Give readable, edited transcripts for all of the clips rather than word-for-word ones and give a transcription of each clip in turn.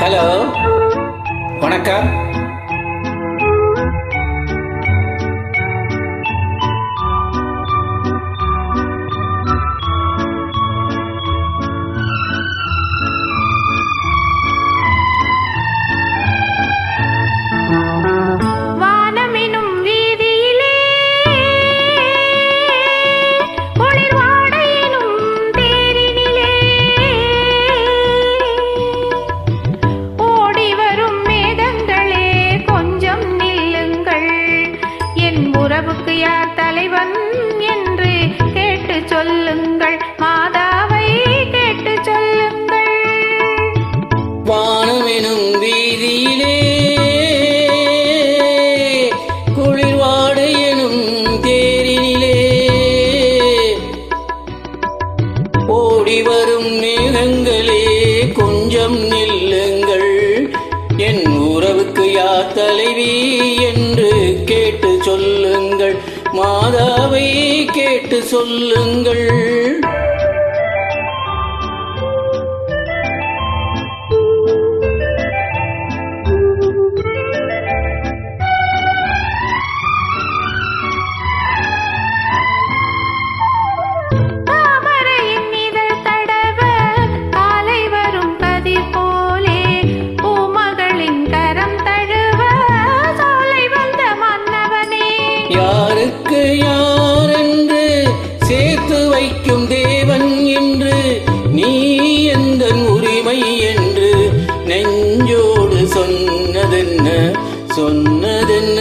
Hello, வணக்கம். உறவுக்கு யார் தலைவன் என்று கேட்டு சொல்லுங்கள், மாதாவை கேட்டு சொல்லுங்கள். வானமெனும் வீதியிலே குளிர்வாடை எனும் தேரினிலே ஓடி வரும் மேகங்களே கொஞ்சம் நில்லுங்கள், என் உறவுக்கு யார் தலைவி என்று கேட்டு சொல்லுங்கள், மாதாவை கேட்டு சொல்லுங்கள். யாருக்கு யாரென்று சேர்த்து வைக்கும் தேவன் என்று, நீ எந்த உரிமை என்று நெஞ்சோடு சொன்னதென்ன சொன்னதென்ன.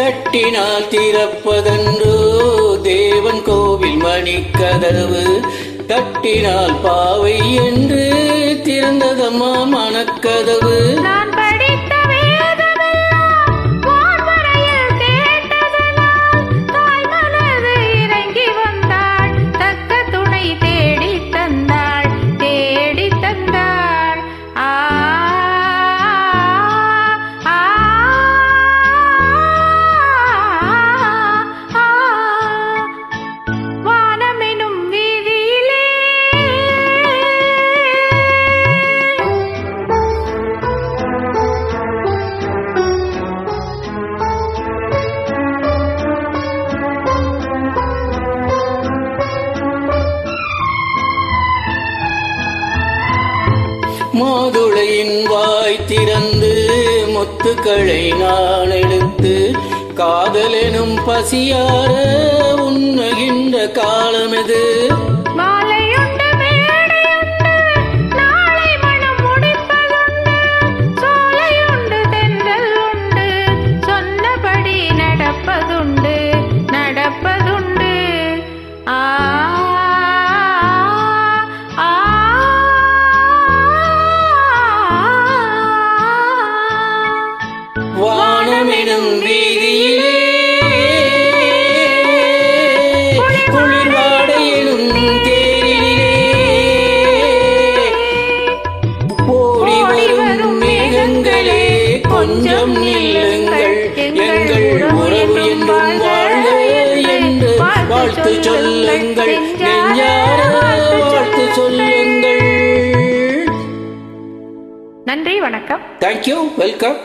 தட்டினால் திறப்பதன்றோ தேவன் கோவில் மணிக்கதவு, தட்டினால் பாவை என்று திறந்ததம்மா மனக்கதவு. நான் படித்த வேதமெல்லாம் வான்வரையில் கேட்டதனால் தாய் மனது இறங்கி வந்தாள், தக்க துணை தேடி தந்தாள், தேடி தந்தாள். மாதுளையின் வாய் திறந்து முத்துக்களை நான் எடுத்து, காதலெனும் பசியார உண்ணுகின்ற காலமெது. வானமெனும் வீதியிலே குளிர்வாடை எனும் தேரிலே ஓடி வரும் மேகங்களே கொஞ்சம் நில்லுங்கள், எங்கள் உறவு என்றும் வாழ்க என்று வாழ்த்து சொல்லுங்கள், நெஞ்சார வாழ்த்து சொல்லுங்கள். நன்றி, வணக்கம். Thank you, welcome.